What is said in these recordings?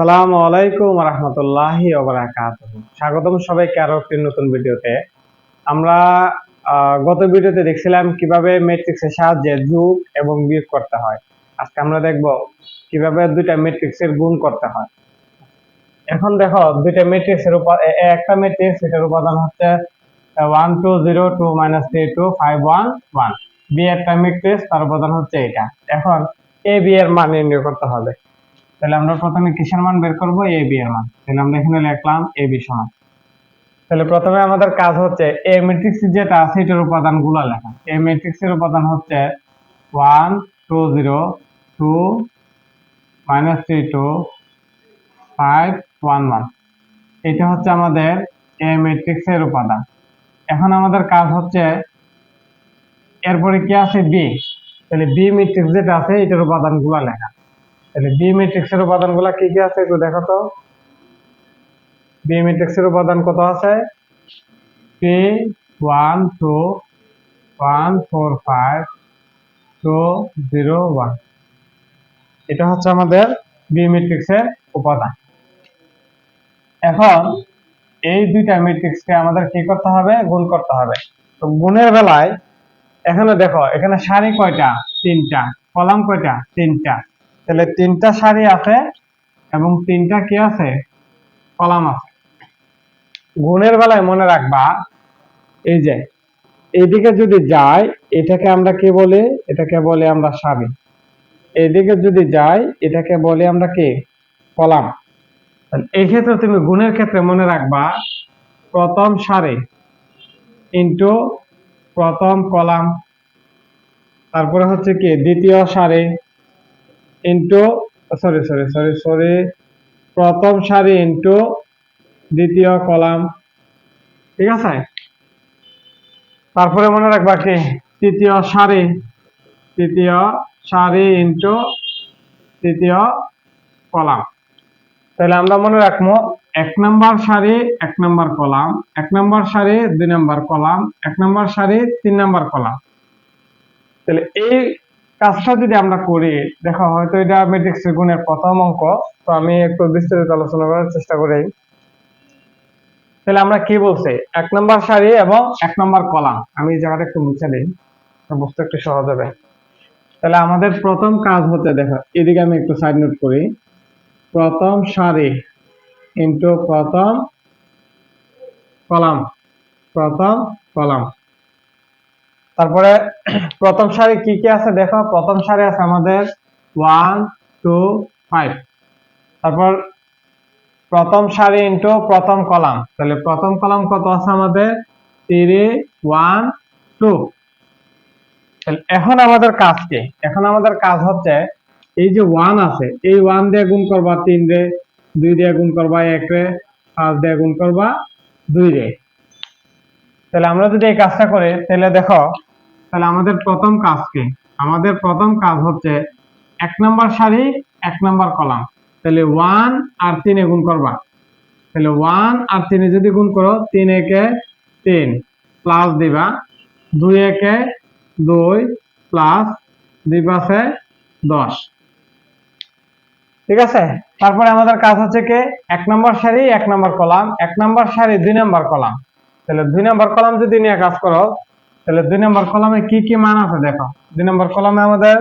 আসসালামুআলাইকুম রহমতুল্লাহি ওয়া বারাকাতুহু। স্বাগতম সবাইকে আরো একটি নতুন ভিডিওতে। আমরা গত ভিডিওতে দেখছিলাম কিভাবে ম্যাট্রিক্সের সাহায্যে যোগ এবং বিয়োগ করতে হয়। আজকে আমরা দেখব কিভাবে দুইটা ম্যাট্রিক্সের গুণ করতে হয়। এখন দেখো দুইটা ম্যাট্রিক্সের একটা ম্যাট্রিক্স, এটার উপাদান হচ্ছে 1 2 0 2 3 2 5 1 1। বি একটা ম্যাট্রিক্স, তার উপাদান হচ্ছে এটা। এখন এ বি এর মান নির্ণয় করতে হবে। তাহলে আমরা প্রথমে কিসের মান বের করব? এ বি এর মান। তাহলে আমরা এখানে লিখলাম এ বি সমান। তাহলে প্রথমে আমাদের কাজ হচ্ছে এ ম্যাট্রিক্স যেটা আছে এটার উপাদানগুলো লেখা। এ ম্যাট্রিক্সের উপাদান হচ্ছে 1 2 0 2 3 2 5 1 1। এটা হচ্ছে আমাদের এ ম্যাট্রিক্সের উপাদান। এখন আমাদের কাজ হচ্ছে এরপরে কি আছে? বি। তাহলে বি ম্যাট্রিক্স যেটা আছে এটার উপাদানগুলো লেখা। তাহলে বি ম্যাট্রিক্সের উপাদানগুলো কি কি আছে একটু দেখো তো। বি ম্যাট্রিক্সের উপাদান কত আছে? 3 1 2 1 4 5 2 0 1। এটা হচ্ছে আমাদের বি ম্যাট্রিক্সের উপাদান। এখন এই দুইটা ম্যাট্রিক্সকে আমাদের কি করতে হবে? গুণ করতে হবে। তো গুণের বেলায় এখানে দেখো, এখানে সারি কয়টা? তিনটা। কলাম কয়টা? তিনটা। তাহলে তিনটা সারি আছে এবং তিনটা কি আছে? কলাম আছে। গুণের বেলায় মনে রাখবা, এই যে এইদিকে যদি যাই এটাকে আমরা কি বলি? এটাকে বলি আমরা সারি। এইদিকে যদি যাই এটাকে বলি আমরা কি? কলাম। এই ক্ষেত্রে তুমি গুণের ক্ষেত্রে মনে রাখবা প্রথম সারি ইনটু প্রথম কলাম, তারপরে হচ্ছে কি দ্বিতীয় সারি ইনটু প্রথম সারি ইনটু দ্বিতীয় কলাম। ঠিক আছে? তারপরে মনে রাখবা কি তৃতীয় সারি ইনটু তৃতীয় কলাম। তাহলে আমরা মনে রাখবো 1 নম্বর সারি 1 নম্বর কলাম, 1 নম্বর সারি 2 নম্বর কলাম, 1 নম্বর সারি 3 নম্বর কলাম। তাহলে এই কাজটা যদি আমরা করি, দেখো হয়তো এটা ম্যাট্রিক্সের গুণের প্রথম অঙ্ক, তো আমি একটু বিস্তারিত আলোচনা করার চেষ্টা করি। তাহলে আমরা কি বলছি? 1 নম্বর সারি এবং 1 নম্বর কলাম। আমি এই জায়গাটা একটু মুছে দিই, বুঝতে একটু সহজ হবে। তাহলে আমাদের প্রথম কাজ হচ্ছে, দেখো এদিকে আমি একটু সাইড নোট করি, প্রথম সারি ইনটু প্রথম কলাম, প্রথম কলাম। তারপরে প্রথম সারি কি কি আছে দেখো। প্রথম সারি আছে আমাদের 1 2 5। তারপর প্রথম সারি ইনটু প্রথম কলাম। তাহলে প্রথম কলাম কত আছে আমাদের? 3 1 2। তাহলে এখন আমাদের কাজ কি? এখন আমাদের কাজ হচ্ছে এই যে 1 আছে, এই 1 দিয়ে গুণ করবা 3 রে, 2 দিয়ে গুণ করবা 1 রে, 5 দিয়ে গুণ করবা 2 রে। তাহলে আমরা যদি এই কাজটা করি তাহলে দেখো, তাহলে আমাদের প্রথম কাজ কি? আমাদের প্রথম কাজ হচ্ছে 1 নম্বর সারি 1 নম্বর কলাম। তাহলে 1 আর 3 এ গুণ করবা। তাহলে 1 আর 3 এ যদি গুণ করো, 3 একে 3 প্লাস দিবা, 2 একে 2 প্লাস 2 পাশে 10। ঠিক আছে? তারপরে আমাদের কাজ হচ্ছে কি 1 নম্বর সারি 1 নম্বর কলাম, 1 নম্বর সারি 2 নম্বর কলাম। তাহলে 2 নম্বর কলাম যদি নিয়ে কাজ করো, তাহলে 2 নম্বর কলামে কি কি মান আছে দেখো। 2 নম্বর কলামে আমাদের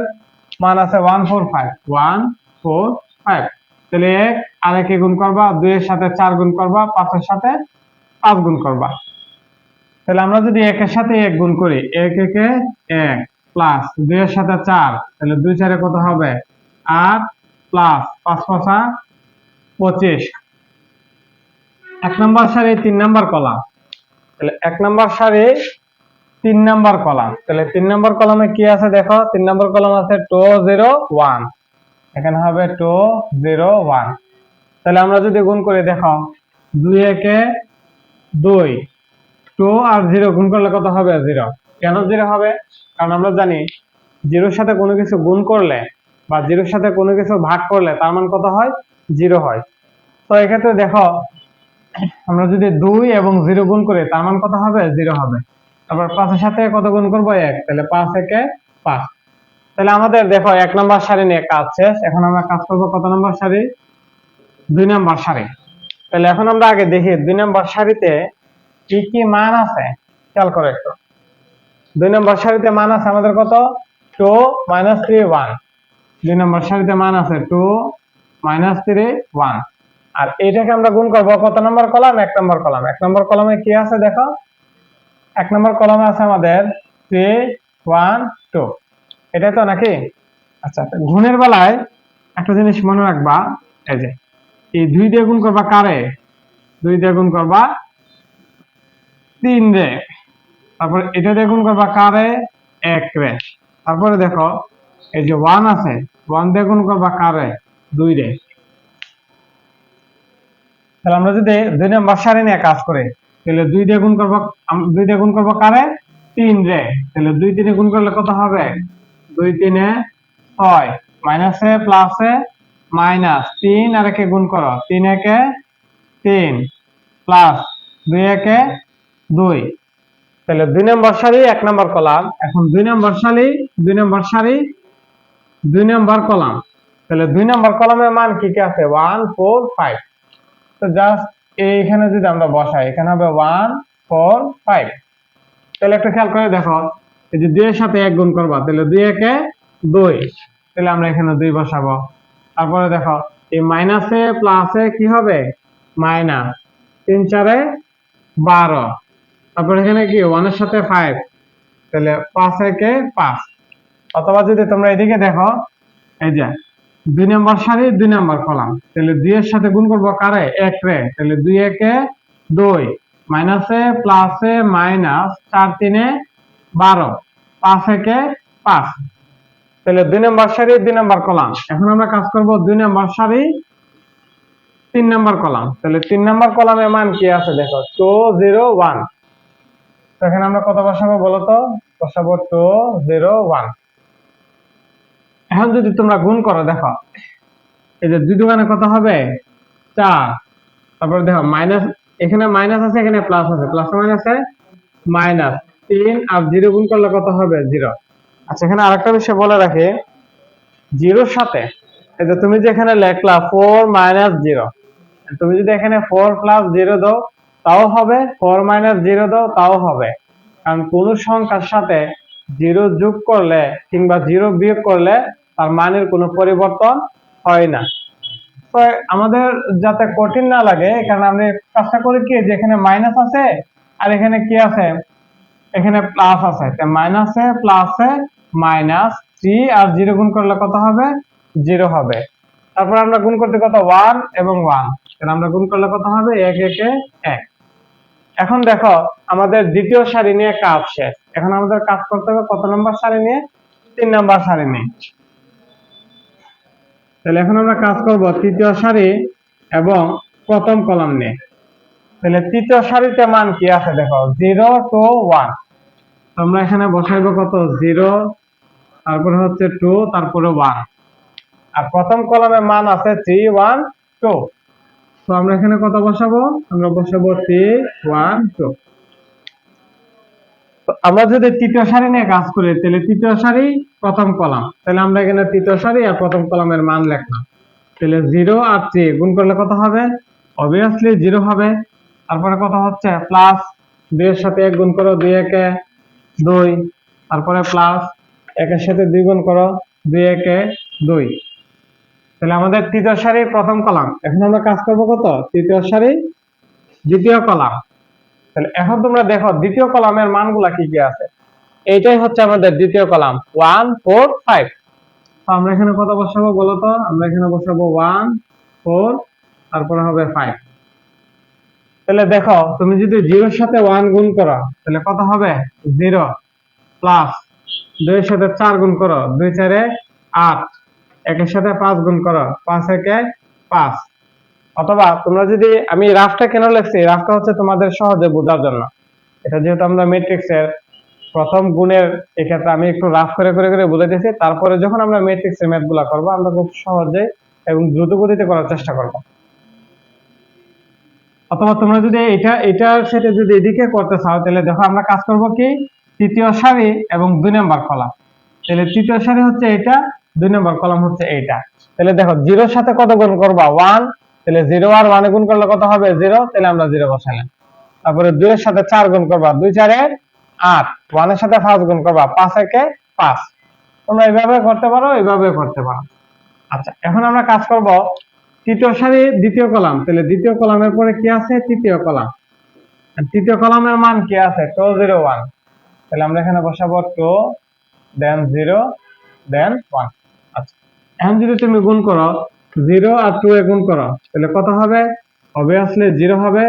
মান আছে 1 4 5 1 4 5। তাহলে 1 আর 1 এ গুণ করবা, 2 এর সাথে 4 গুণ করবা, 5 এর সাথে 5 গুণ করবা। তাহলে আমরা যদি 1 এর সাথে 1 গুণ করি, 1 একে 1 প্লাস 2 এর সাথে 4, তাহলে 2 4 এ কত হবে? 8 প্লাস 5 5 25। 1 নম্বর সারি 3 নম্বর কলাম। তাহলে 1 নম্বর সারি 3 নম্বর কলাম। তাহলে 3 নম্বর কলামে কি আছে দেখো। 3 নম্বর কলাম আছে 2 0 1। এখানে হবে 2 0 1। তাহলে আমরা যদি গুণ করি দেখো, 2 একে 2, 2 আর 0 গুণ করলে কত হবে? 0। কেন 0 হবে? কারণ আমরা জানি 0 এর সাথে কোনো কিছু গুণ করলে বা 0 এর সাথে কোনো কিছু ভাগ করলে তার মান কত হয়? 0 হয়। তো এক্ষেত্রে দেখো, আমরা যদি 2 এবং 0 গুণ করি তার মান কত হবে? 0 হবে। তারপর 5 এর সাথে কত গুণ করব? 1। তাহলে 5 একে 5। তাহলে আমাদের দেখো 1 নম্বর সারি নিয়ে কাজ শেষ। এখন আমরা কাজ করব কত নম্বর সারি? 2 নম্বর সারি। তাহলে এখন আমরা আগে দেখি 2 নম্বর সারিতে কি কি মান আছে, খেয়াল করো একটু। 2 নম্বর সারিতে মান আছে আমাদের কত, 2 3 1। 2 নম্বর সারিতে মান আছে 2 3 1। আর এটাকে আমরা গুণ করব কত নম্বর কলাম, 1 নম্বর কলাম। 1 নম্বর কলামে কি আছে দেখো, 1 নম্বর কলামে আছে আমাদের 3 1 2, এটাই তো নাকি? আচ্ছা, গুণের বেলায় একটা জিনিস মনে রাখবা, এই যে এই 2 দিয়ে গুণ করবা কারে, 2 দিয়ে গুণ করবা 3 রে, তারপর এটা দিয়ে গুণ করবা কারে, 1 রে, তারপরে দেখো এই যে 1 আছে, 1 দিয়ে গুণ করবা কারে, 2 রে। তাহলে আমরা যদি 2 নম্বর সারি নিয়ে কাজ করি, তাহলে 2 দিয়ে গুণ করব, 2 দিয়ে গুণ করব কারে, 3 রে। তাহলে 2 3 গুণ করলে কত হবে, 2 3 6, মাইনাসে প্লাসে মাইনাস, 3 আর 1 গুণ করো, 3 1 3 প্লাস 2 1 2। তাহলে 2 নম্বর সারি 1 নম্বর কলাম। এখন 2 নম্বর সারি 2 নম্বর সারি 2 নম্বর কলাম। তাহলে 2 নম্বর কলামের মান কি কি আছে, 1 4 5। তো জাস্ট এইখানে যদি আমরা বসাই, এখানে হবে 1 4 5। তাহলে একটা খেয়াল করে দেখো, এই যে 2 এর সাথে 1 গুণ করবা, তাহলে 2 1 2, তাহলে আমরা এখানে 2 বসাবো। তারপরে দেখো এই মাইনাসে প্লাসে কি হবে, মাইনাস, 3 4 12। তারপর এখানে কি 1 এর সাথে 5, তাহলে 5 1 5। অথবা যদি তোমরা এদিকে দেখো, এই যে 2 নম্বর সারি 2 নম্বর কলাম, তাহলে 2 এর সাথে গুণ করব কারে, 1 রে, তাহলে 2 1 2, মাইনাসে প্লাসে মাইনাস, 4 3 12, 5 1 5। তাহলে 2 নম্বর সারি 2 নম্বর কলাম। এখন আমরা কাজ করব 2 নম্বর সারি 3 নম্বর কলাম। তাহলে 3 নম্বর কলামের মান কি আছে দেখো, 2 0 1। তো এখানে আমরা কত বসাবো বলো তো, বসাবো 2 0 1। এখন যদি তোমরা গুণ করো দেখো, এই যে 2 দোকানে কত হবে, 4। তারপর দেখো মাইনাস, এখানে মাইনাস আছে, এখানে প্লাস আছে, প্লাস মাইনাসে মাইনাস, 3 আর 0 গুণ করলে কত হবে, 0। আচ্ছা, এখানে আরেকটা বিষয় বলে রাখি, 0 সাথে এই যে তুমি যে এখানে লেখলা 4 0, তুমি যদি এখানে 4 0 দাও তাও হবে, 4 0 দাও তাও হবে। কারণ কোন সংখ্যার সাথে 0 যোগ করলে কিংবা 0 বিয়োগ করলে তার মানের কোনো পরিবর্তন হয় না। তো আমাদের যাতে কঠিন না লাগে, কারণ আমরা কাজটা করি কি, যে এখানে মাইনাস আছে আর এখানে কি আছে, এখানে প্লাস আছে, মাইনাসে প্লাসে মাইনাস, 3 আর 0 গুণ করলে কত হবে, 0 হবে। তারপর আমরা গুণ করতে কত, 1 এবং 1, তাহলে আমরা গুণ করলে কত হবে, 1 1 1। এখন দেখো আমাদের দ্বিতীয় সারি নিয়ে কাজ শেষ। এখন আমাদের কাজ করতে হবে কত নম্বর সারি নিয়ে, 3 নম্বর সারি নিয়ে। তাহলে এখন আমরা কাজ করব তৃতীয় সারি এবং প্রথম কলাম নিয়ে। তাহলে তৃতীয় সারিতে মান কি আছে দেখো, 0 2 1। আমরা এখানে বসাইবো কত, 0, তারপরে হচ্ছে 2, তারপরে 1। আর প্রথম কলামে মান আছে 3 1 2। তো আমরা এখানে কত বসাবো, আমরা বসাবো 3 1 2। তো আমরা যদি তৃতীয় সারি নিয়ে কাজ করি, তাহলে তৃতীয় সারি প্রথম কলাম, তাহলে আমরা এখানে তৃতীয় সারি আর প্রথম কলামের মান লিখলাম। তাহলে 0 আর 3 গুণ করলে কত হবে, অবভিয়াসলি 0 হবে। তারপরে কত হচ্ছে, প্লাস 2 এর সাথে 1 গুণ করো, 2 1 2, তারপরে প্লাস 1 এর সাথে 2 গুণ করো, 2 1 2। তাহলে আমাদের তৃতীয় সারির প্রথম কলাম। এখন আমরা কাজ করব কত, তৃতীয় সারি দ্বিতীয় কলাম। তাহলে এখন তোমরা দেখো দ্বিতীয় কলামের মানগুলা কি কি আছে, এইটাই হচ্ছে আমাদের দ্বিতীয় কলাম, 1 4 5। তো আমরা এখানে কত বসাবো বলো তো, আমরা এখানে বসাবো 1 4, তারপরে হবে 5। তাহলে দেখো তুমি যদি 0 এর সাথে 1 গুণ করো তাহলে কত হবে, 0, প্লাস 2 এর সাথে 4 গুণ করো, 2 4 8, 1 এর সাথে 5 গুণ করো, 5 1 5। অথবা তোমরা যদি, আমি রাফটা কেন লিখছি, রাফটা হচ্ছে তোমাদের সহজে বোঝার জন্য। এটা যেহেতু আমরা ম্যাট্রিক্সের প্রথম গুণের, এক্ষেত্রে আমি একটু রাফ করে করে করে বুঝাইতেছি। তারপরে যখন আমরা ম্যাট্রিক্সের ম্যাথগুলো করব, আমরা খুব সহজে এবং দ্রুত গতিতে করার চেষ্টা করব। অথবা তোমরা যদি এটার সাথে যদি এদিকে করতে চাও, তাহলে দেখো আমরা কাজ করব কি, তৃতীয় সারি এবং 2 নম্বর কলাম। তাহলে তৃতীয় সারি হচ্ছে এটা, 2 নম্বর কলাম হচ্ছে এইটা। তাহলে দেখো 0 এর সাথে কত গুণ করবা, 1, তাহলে 0 আর 1 গুণ করলে কত হবে 0, তাহলে আমরা 0 বসাইলাম। তারপরে 2 এর সাথে 4 গুণ করবা, 2 4 এ 8, 1 এর সাথে 5 গুণ করবা, 5 একে 5। তোমরা এইভাবে করতে পারো, এইভাবে করতে পারো। আচ্ছা, এখন আমরা কাজ করব তৃতীয় সারি দ্বিতীয় কলাম। তাহলে দ্বিতীয় কলামের পরে কি আছে, তৃতীয় কলাম। তৃতীয় কলামের মান কি আছে 2 0 1। তাহলে আমরা এখানে বসাবো 2 দেন 0 দেন 1। আচ্ছা, এখন যদি তুমি গুণ করো 0 আর 2 এ গুণ করো, তাহলে কত হবে, অবভিয়াসলি 0 হবে,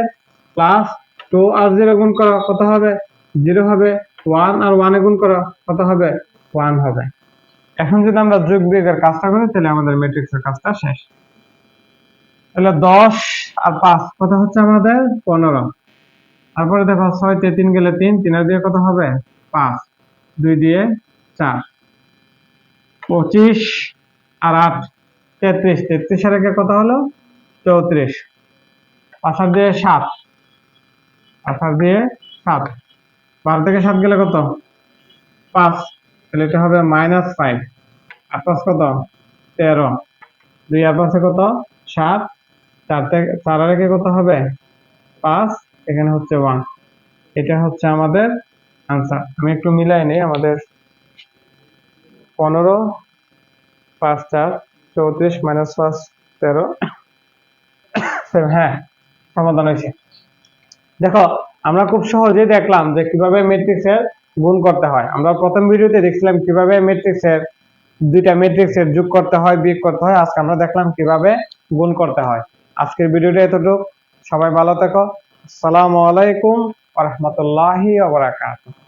প্লাস 2 আর 0 গুণ করো কত হবে 0 হবে, 1 আর 1 এ গুণ করো কত হবে 1 হবে। এখন যদি আমরা যোগ বিয়োগের কাজটা করি, তাহলে আমাদের ম্যাট্রিক্সের কাজটা শেষ। তাহলে 10 আর 5 কত হচ্ছে আমাদের 15। তারপরে দেখো 6 তে 3 গেলে 3, 3 আর দিয়ে কত হবে 5, 2 দিয়ে 4, 25 আর 8 33, 33 আর একে কত হলো 34, 5 আর দিয়ে 7, 5 আর দিয়ে 7, 12 থেকে 7 গেলে কত 5, তাহলে এটা হবে -5, আর 5 কত 13, 2 আর 5 কত 7, 4 থেকে 4 আর একে কত হবে 5, এখানে হচ্ছে 1। এটা হচ্ছে আমাদের আনসার। আমি একটু মিলাই নেই, আমাদের 15 5 4 34 -5 13, হ্যাঁ সমাধান হয়েছে। দেখো আমরা খুব সহজেই দেখলাম যে কিভাবে ম্যাট্রিক্সের গুণ করতে হয়। আমরা প্রথম ভিডিওতে দেখছিলাম কিভাবে ম্যাট্রিক্সের দুইটা ম্যাট্রিক্সের যোগ করতে হয়, বিয়োগ করতে হয়। আজকে আমরা দেখলাম কিভাবে গুণ করতে হয়। আজকের ভিডিওটা এতটুকু। সবাই ভালো থেকো। আসসালামু আলাইকুম ওয়া রাহমাতুল্লাহি ওয়া বারাকাতুহু।